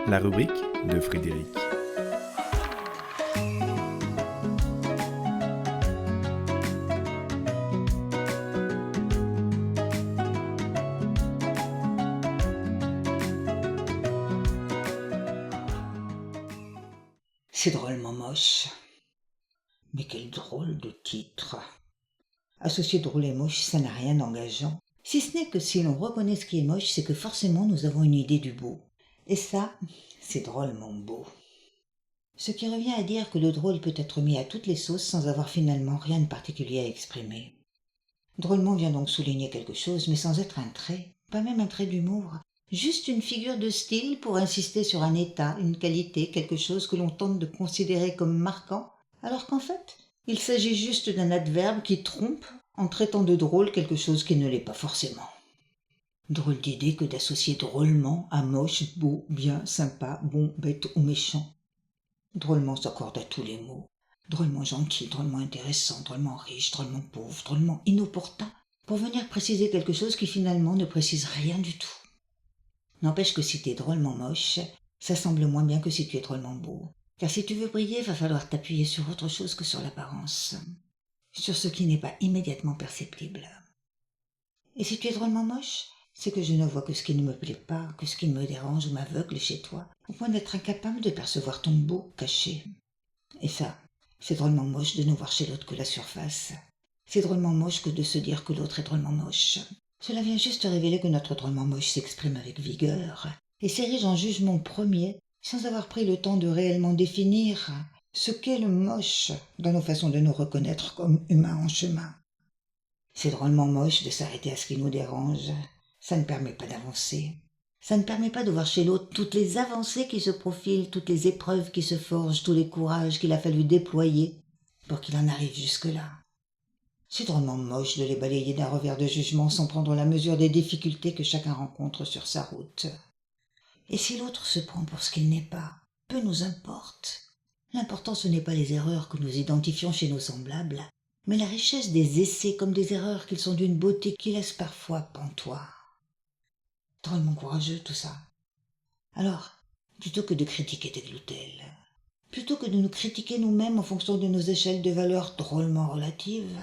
La rubrique de Frédéric. C'est drôlement moche. Mais quel drôle de titre. Associer drôle et moche, ça n'a rien d'engageant. Si ce n'est que si l'on reconnaît ce qui est moche, c'est que forcément nous avons une idée du beau. Et ça, c'est drôlement beau. Ce qui revient à dire que le drôle peut être mis à toutes les sauces sans avoir finalement rien de particulier à exprimer. Drôlement vient donc souligner quelque chose, mais sans être un trait, pas même un trait d'humour. Juste une figure de style pour insister sur un état, une qualité, quelque chose que l'on tente de considérer comme marquant, alors qu'en fait, il s'agit juste d'un adverbe qui trompe en traitant de drôle quelque chose qui ne l'est pas forcément. Drôle d'idée que d'associer drôlement à moche, beau, bien, sympa, bon, bête ou méchant. Drôlement s'accorde à tous les mots. Drôlement gentil, drôlement intéressant, drôlement riche, drôlement pauvre, drôlement inopportun, pour venir préciser quelque chose qui finalement ne précise rien du tout. N'empêche que si t'es drôlement moche, ça semble moins bien que si tu es drôlement beau. Car si tu veux briller, va falloir t'appuyer sur autre chose que sur l'apparence. Sur ce qui n'est pas immédiatement perceptible. Et si tu es drôlement moche, c'est que je ne vois que ce qui ne me plaît pas, que ce qui me dérange ou m'aveugle chez toi, au point d'être incapable de percevoir ton beau caché. Et ça, c'est drôlement moche de ne voir chez l'autre que la surface. C'est drôlement moche que de se dire que l'autre est drôlement moche. Cela vient juste révéler que notre drôlement moche s'exprime avec vigueur et s'érige en jugement premier sans avoir pris le temps de réellement définir ce qu'est le moche dans nos façons de nous reconnaître comme humains en chemin. C'est drôlement moche de s'arrêter à ce qui nous dérange. Ça ne permet pas d'avancer. Ça ne permet pas de voir chez l'autre toutes les avancées qui se profilent, toutes les épreuves qui se forgent, tous les courages qu'il a fallu déployer pour qu'il en arrive jusque-là. C'est drôlement moche de les balayer d'un revers de jugement sans prendre la mesure des difficultés que chacun rencontre sur sa route. Et si l'autre se prend pour ce qu'il n'est pas, peu nous importe. L'important ce n'est pas les erreurs que nous identifions chez nos semblables, mais la richesse des essais comme des erreurs qu'ils sont d'une beauté qui laisse parfois pantois. Drôlement courageux tout ça. Alors, plutôt que de critiquer tes gloutelles, plutôt que de nous critiquer nous-mêmes en fonction de nos échelles de valeurs drôlement relatives,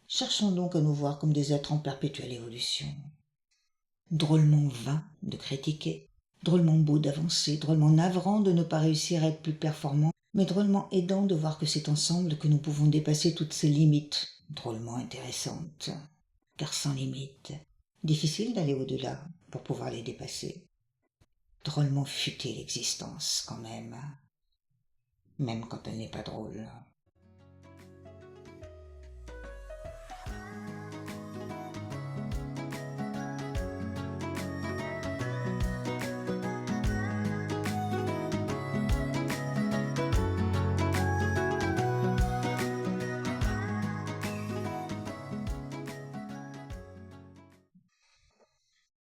cherchons donc à nous voir comme des êtres en perpétuelle évolution. Drôlement vain de critiquer, drôlement beau d'avancer, drôlement navrant de ne pas réussir à être plus performant, mais drôlement aidant de voir que c'est ensemble que nous pouvons dépasser toutes ces limites, drôlement intéressantes. Car sans limite, difficile d'aller au-delà pour pouvoir les dépasser. Drôlement futée l'existence quand même quand elle n'est pas drôle.